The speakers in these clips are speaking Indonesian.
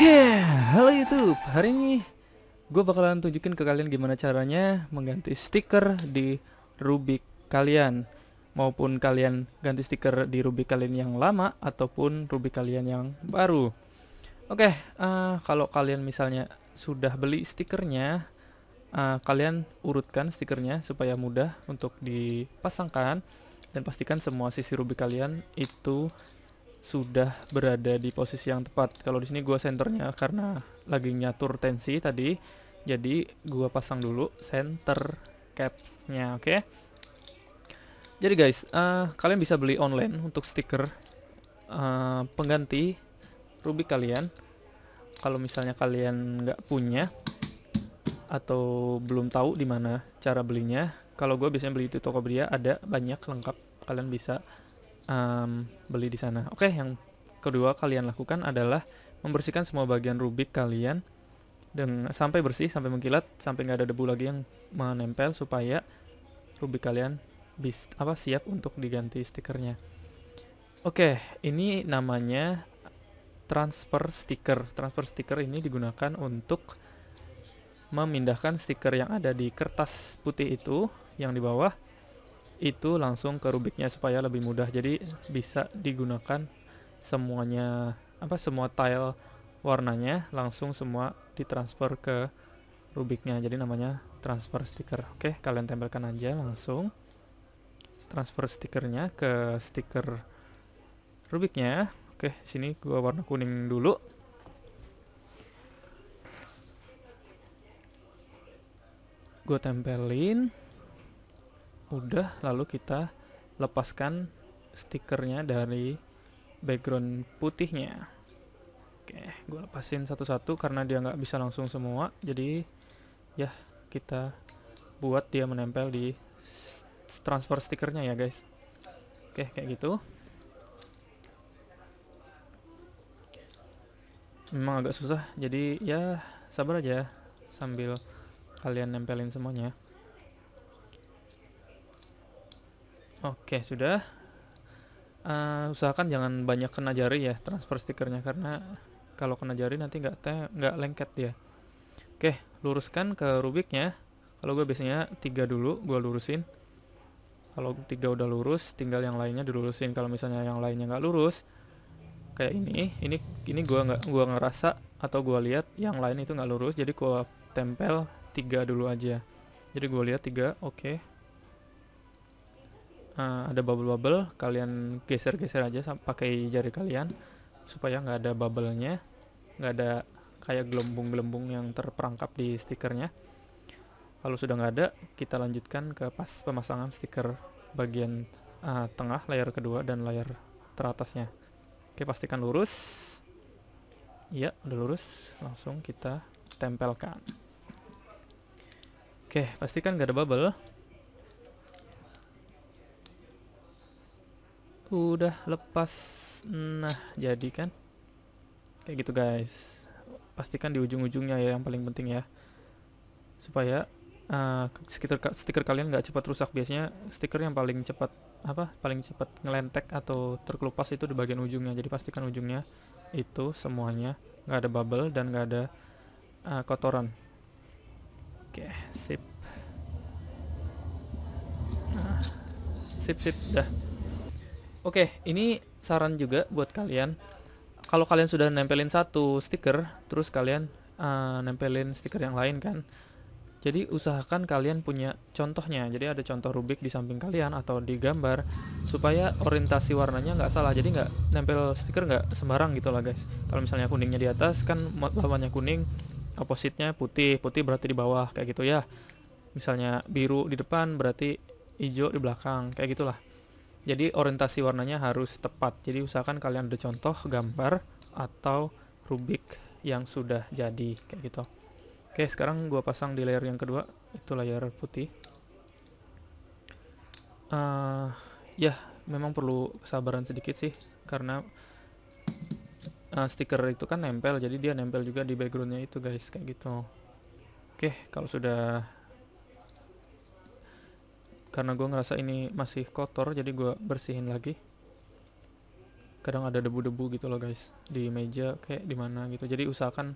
Oke, halo YouTube. Hari ini gue bakalan tunjukin ke kalian gimana caranya mengganti stiker di Rubik kalian, maupun kalian ganti stiker di Rubik kalian yang lama ataupun Rubik kalian yang baru. Oke, kalau kalian misalnya sudah beli stikernya, kalian urutkan stikernya supaya mudah untuk dipasangkan, dan pastikan semua sisi Rubik kalian itu sudah berada di posisi yang tepat. Kalau di sini gua senternya karena lagi nyatur tensi tadi, jadi gua pasang dulu center capsnya. Oke. Jadi guys, kalian bisa beli online untuk stiker pengganti Rubik kalian. Kalau misalnya kalian nggak punya atau belum tahu di mana cara belinya, kalau gue biasanya beli di Tokopedia, ada banyak lengkap, kalian bisa beli di sana. Oke, yang kedua kalian lakukan adalah membersihkan semua bagian Rubik kalian dan sampai bersih, sampai mengkilat, sampai nggak ada debu lagi yang menempel, supaya Rubik kalian siap untuk diganti stikernya. Oke, ini namanya transfer stiker. Transfer stiker ini digunakan untuk memindahkan stiker yang ada di kertas putih itu yang di bawah itu langsung ke Rubiknya supaya lebih mudah. Jadi bisa digunakan semuanya, semua tile warnanya langsung semua ditransfer ke Rubiknya. Jadi namanya transfer stiker. Oke, kalian tempelkan aja langsung transfer stikernya ke stiker Rubiknya. Oke, sini gua warna kuning dulu. Gue tempelin. Udah, lalu kita lepaskan stikernya dari background putihnya. Oke, gue lepasin satu-satu karena dia nggak bisa langsung semua. Jadi ya, kita buat dia menempel di transfer stikernya ya guys. Oke, kayak gitu. Memang agak susah, jadi ya sabar aja sambil kalian nempelin semuanya. Oke, sudah. Usahakan jangan banyak kena jari ya transfer stikernya, karena kalau kena jari nanti nggak lengket dia. Oke, luruskan ke Rubiknya. Kalau gue biasanya 3 dulu gue lurusin. Kalau 3 udah lurus, tinggal yang lainnya dilurusin. Kalau misalnya yang lainnya nggak lurus, kayak ini gua ngerasa atau gue lihat yang lain itu nggak lurus, jadi gue tempel 3 dulu aja. Jadi gue lihat 3, oke. Ada bubble-bubble, kalian geser-geser aja pakai jari kalian supaya nggak ada bubble-nya, nggak ada kayak gelembung-gelembung yang terperangkap di stikernya. Kalau sudah nggak ada, kita lanjutkan ke pemasangan stiker bagian tengah, layer kedua, dan layer teratasnya. Oke, pastikan lurus. Ya, udah lurus. Langsung kita tempelkan. Oke, pastikan nggak ada bubble. Udah lepas. Nah, jadi kan kayak gitu guys. Pastikan di ujung-ujungnya ya, yang paling penting ya, supaya stiker kalian nggak cepat rusak. Biasanya stiker yang paling cepat ngelentek atau terkelupas itu di bagian ujungnya. Jadi pastikan ujungnya itu semuanya nggak ada bubble dan nggak ada kotoran. Oke, sip. Sip dah. Oke, ini saran juga buat kalian. Kalau kalian sudah nempelin satu stiker, terus kalian nempelin stiker yang lain kan, jadi usahakan kalian punya contohnya. Jadi ada contoh Rubik di samping kalian atau di gambar, supaya orientasi warnanya nggak salah. Jadi nggak nempel stiker nggak sembarang gitu lah guys. Kalau misalnya kuningnya di atas kan lawannya kuning, opposite-nya putih, putih berarti di bawah, kayak gitu ya. Misalnya biru di depan berarti hijau di belakang, kayak gitulah. Jadi orientasi warnanya harus tepat. Jadi usahakan kalian ada contoh gambar atau Rubik yang sudah jadi kayak gitu. Oke, sekarang gua pasang di layer yang kedua, itu layer putih. Ya, memang perlu kesabaran sedikit sih, karena stiker itu kan nempel, jadi dia nempel juga di backgroundnya itu guys, kayak gitu. Oke, kalau sudah, karena gue ngerasa ini masih kotor, jadi gue bersihin lagi. kadang ada debu-debu gitu loh guys di meja kayak di mana gitu. Jadi usahakan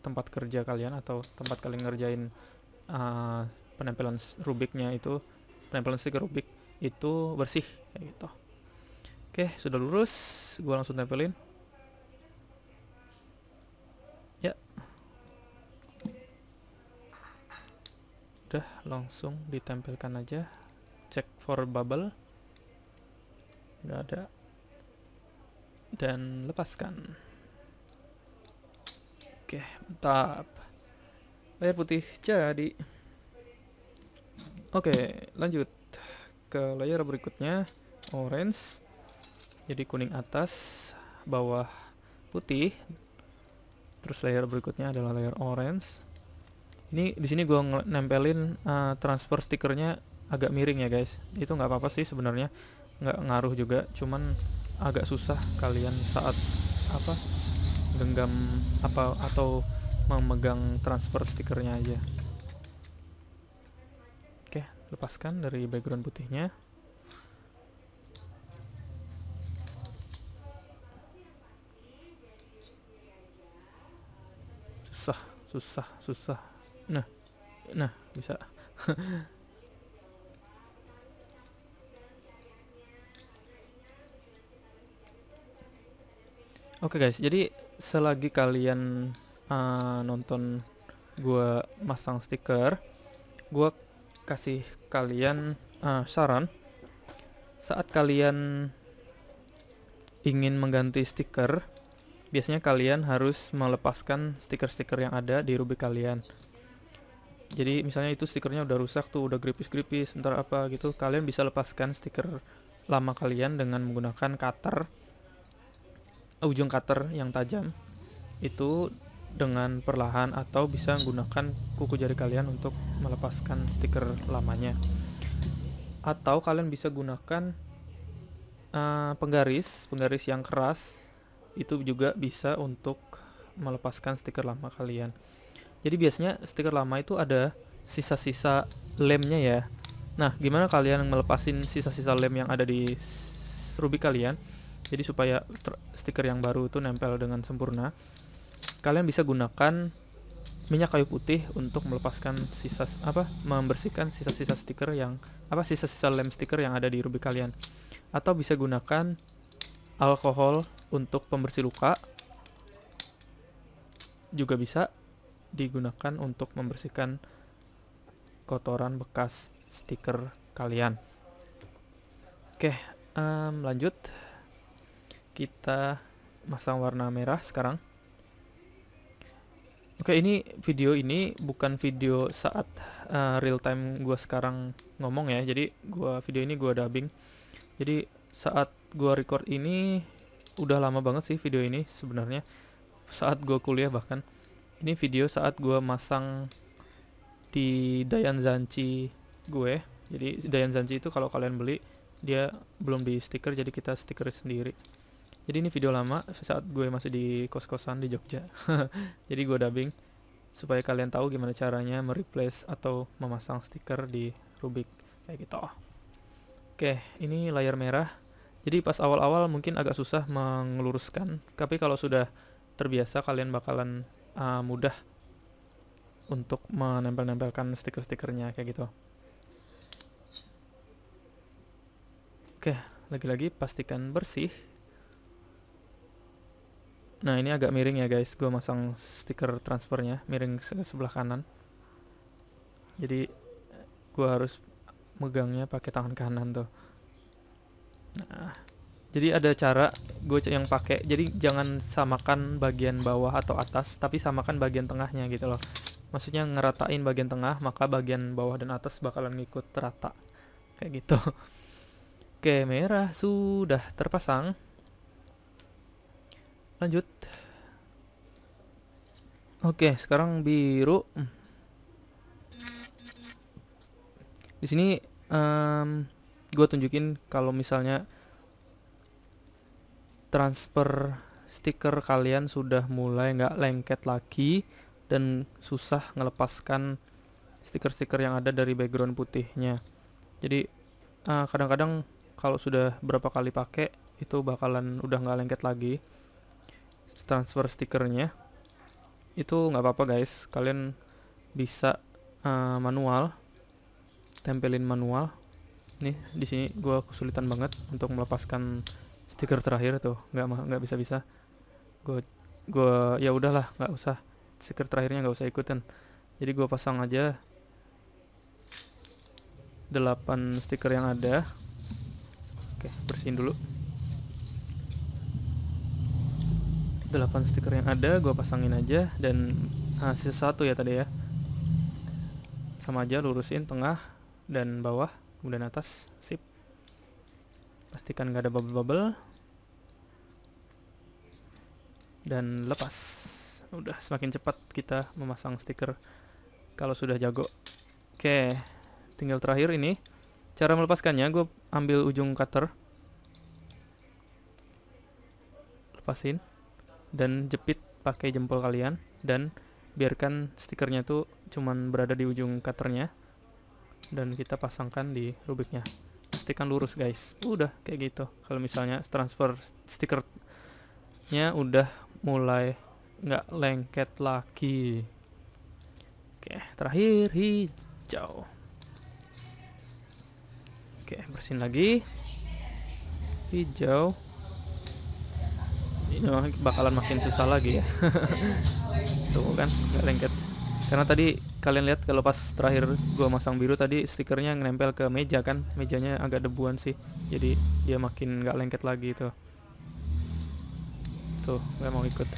tempat kerja kalian atau tempat kalian ngerjain penempelan Rubiknya itu, penempelan stiker Rubik itu bersih kayak gitu. Oke, sudah lurus, gua langsung tempelin. Ya. Udah, langsung ditempelkan aja. Check for bubble. Nggak ada. Dan lepaskan. Oke, mantap. Layar putih jadi. Oke, lanjut ke layer berikutnya. Orange. Jadi kuning atas, bawah putih. Terus layer berikutnya adalah layer orange. Ini di sini gue nempelin transfer stikernya agak miring ya guys. Itu nggak apa-apa sih sebenarnya, nggak ngaruh juga. Cuman agak susah kalian saat genggam atau memegang transfer stikernya aja. Oke, lepaskan dari background putihnya. Susah. Nah, bisa. Oke guys, jadi selagi kalian nonton gua masang stiker, gua kasih kalian saran. Saat kalian ingin mengganti stiker, biasanya kalian harus melepaskan stiker-stiker yang ada di Rubik kalian. Jadi misalnya itu stikernya udah rusak tuh, udah gripis-gripis, ntar apa gitu, kalian bisa lepaskan stiker lama kalian dengan menggunakan cutter, ujung cutter yang tajam itu dengan perlahan, atau bisa menggunakan kuku jari kalian untuk melepaskan stiker lamanya. Atau kalian bisa gunakan penggaris yang keras, itu juga bisa untuk melepaskan stiker lama kalian. Jadi biasanya stiker lama itu ada sisa-sisa lemnya ya. Nah, gimana kalian melepasin sisa-sisa lem yang ada di Rubik kalian? Jadi supaya stiker yang baru itu nempel dengan sempurna, kalian bisa gunakan minyak kayu putih untuk melepaskan membersihkan sisa-sisa stiker yang sisa-sisa lem stiker yang ada di Rubik kalian. Atau bisa gunakan alkohol untuk pembersih luka, juga bisa digunakan untuk membersihkan kotoran bekas stiker kalian. Oke, lanjut. Kita masang warna merah sekarang. Oke, ini video ini bukan video saat real time gue sekarang ngomong ya. Jadi video ini gue dubbing. Jadi saat gue record ini udah lama banget sih video ini sebenarnya. Saat gue kuliah bahkan. Ini video saat gue masang di Dayan Zanchi gue. Jadi Dayan Zanchi itu kalau kalian beli, dia belum di stiker, jadi kita stiker sendiri. Jadi ini video lama saat gue masih di kos-kosan di Jogja. Jadi gue dubbing supaya kalian tahu gimana caranya mereplace atau memasang stiker di Rubik kayak gitu. Oke, ini layar merah. Jadi pas awal-awal mungkin agak susah mengeluruskan, tapi kalau sudah terbiasa kalian bakalan mudah untuk menempel-nempelkan stiker-stikernya kayak gitu. Oke, lagi-lagi pastikan bersih. Nah, ini agak miring ya guys, gue masang stiker transfernya miring sebelah kanan. Jadi gue harus megangnya pakai tangan kanan tuh. Nah, jadi ada cara gue yang pakai. Jadi jangan samakan bagian bawah atau atas, tapi samakan bagian tengahnya gitu loh. Maksudnya ngeratain bagian tengah, maka bagian bawah dan atas bakalan ngikut rata kayak gitu. Oke, merah sudah terpasang. Lanjut. Oke, sekarang biru. Di sini gue tunjukin kalau misalnya transfer stiker kalian sudah mulai nggak lengket lagi dan susah ngelepaskan stiker-stiker yang ada dari background putihnya. Jadi kadang-kadang kalau sudah berapa kali pakai itu bakalan udah nggak lengket lagi transfer stikernya. Itu nggak apa-apa guys, kalian bisa manual, tempelin manual. Nih di sini gue kesulitan banget untuk melepaskan stiker terakhir tuh, nggak bisa. Gue ya udahlah, nggak usah, stiker terakhirnya nggak usah ikutin. Jadi gue pasang aja 8 stiker yang ada. Oke, bersihin dulu. 8 stiker yang ada gue pasangin aja, dan sisa 1 ya tadi ya. Sama aja, lurusin tengah dan bawah, kemudian atas. Sip. Pastikan gak ada bubble-bubble. Dan lepas. Udah, semakin cepat kita memasang stiker kalau sudah jago. Oke, tinggal terakhir ini. Cara melepaskannya, gue ambil ujung cutter, lepasin, dan jepit pakai jempol kalian, dan biarkan stikernya tuh cuman berada di ujung cutternya, dan kita pasangkan di rubiknya. Pastikan lurus guys. Udah kayak gitu. Kalau misalnya transfer stikernya udah mulai nggak lengket lagi. Oke, terakhir hijau. Oke, bersihin lagi. Hijau. Ini bakalan makin susah lagi ya. Tuh kan, nggak lengket. Karena tadi kalian lihat kalau pas terakhir gua masang biru tadi, stikernya nempel ke meja kan. Mejanya agak debuan sih. Jadi dia makin nggak lengket lagi tuh. Tuh, nggak mau ikut.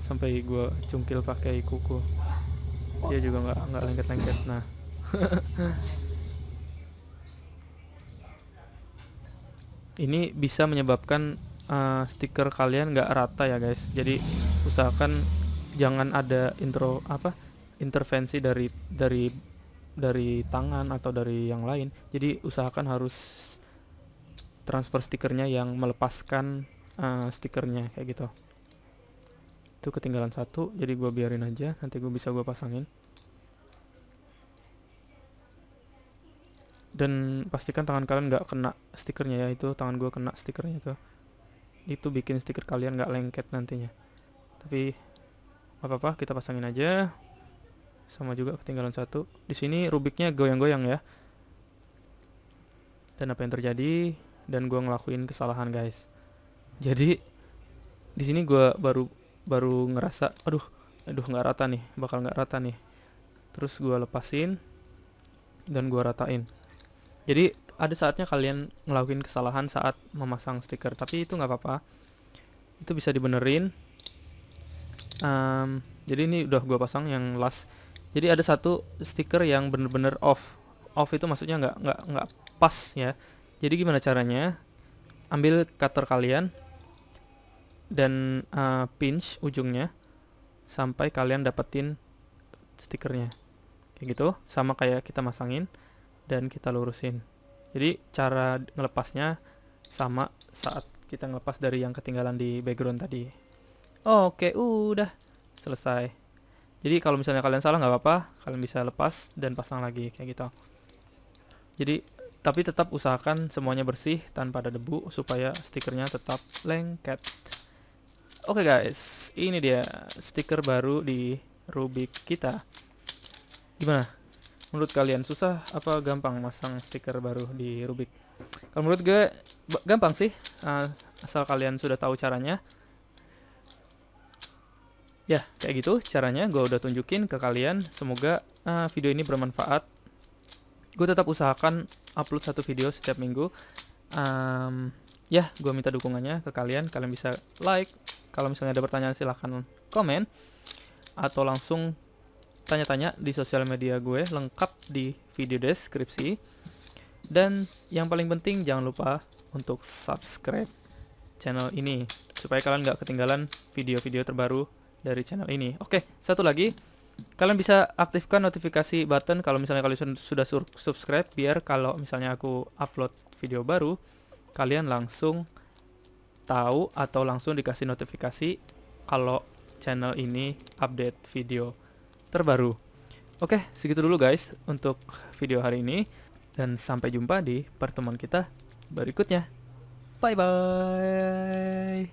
Sampai gua cungkil pakai kuku. Dia juga nggak lengket-lengket. Nah. Ini bisa menyebabkan stiker kalian nggak rata ya guys. Jadi usahakan jangan ada intervensi dari tangan atau dari yang lain. Jadi usahakan harus transfer stikernya yang melepaskan stikernya kayak gitu. Itu ketinggalan 1, jadi gue biarin aja, nanti gue pasangin. Dan pastikan tangan kalian nggak kena stikernya ya. Itu tangan gue kena stikernya itu bikin stiker kalian nggak lengket nantinya. Tapi apa-apa, kita pasangin aja. Sama juga ketinggalan 1. Di sini rubiknya goyang-goyang ya. Dan apa yang terjadi? Dan gue ngelakuin kesalahan guys. Jadi di sini gue baru ngerasa, aduh nggak rata nih, bakal nggak rata nih. Terus gue lepasin dan gue ratain. Jadi ada saatnya kalian ngelakuin kesalahan saat memasang stiker, tapi itu nggak apa-apa, itu bisa dibenerin. Jadi ini udah gue pasang yang last. Jadi ada satu stiker yang bener-bener off itu maksudnya nggak pas ya. Jadi gimana caranya? Ambil cutter kalian dan pinch ujungnya sampai kalian dapetin stikernya kayak gitu, sama kayak kita masangin dan kita lurusin. Jadi cara ngelepasnya sama saat kita ngelepas dari yang ketinggalan di background tadi. Oke, udah selesai. Jadi kalau misalnya kalian salah nggak apa-apa, kalian bisa lepas dan pasang lagi kayak gitu. Jadi tapi tetap usahakan semuanya bersih tanpa ada debu supaya stikernya tetap lengket. Oke guys, ini dia stiker baru di Rubik kita. Gimana? Menurut kalian susah apa gampang masang stiker baru di Rubik? Kalau menurut gue gampang sih, asal kalian sudah tahu caranya. Ya, kayak gitu caranya gue udah tunjukin ke kalian. Semoga video ini bermanfaat. Gue tetap usahakan upload 1 video setiap minggu. Ya, gue minta dukungannya ke kalian. Kalian bisa like. Kalau misalnya ada pertanyaan silahkan komen. Atau langsung tanya-tanya di sosial media gue, lengkap di video deskripsi. Dan yang paling penting jangan lupa untuk subscribe channel ini supaya kalian gak ketinggalan video-video terbaru dari channel ini. Oke, satu lagi, kalian bisa aktifkan notifikasi button kalau misalnya kalian sudah subscribe, biar kalau misalnya aku upload video baru kalian langsung tahu atau langsung dikasih notifikasi kalau channel ini update video terbaru. Oke, segitu dulu guys untuk video hari ini, dan sampai jumpa di pertemuan kita berikutnya. Bye bye.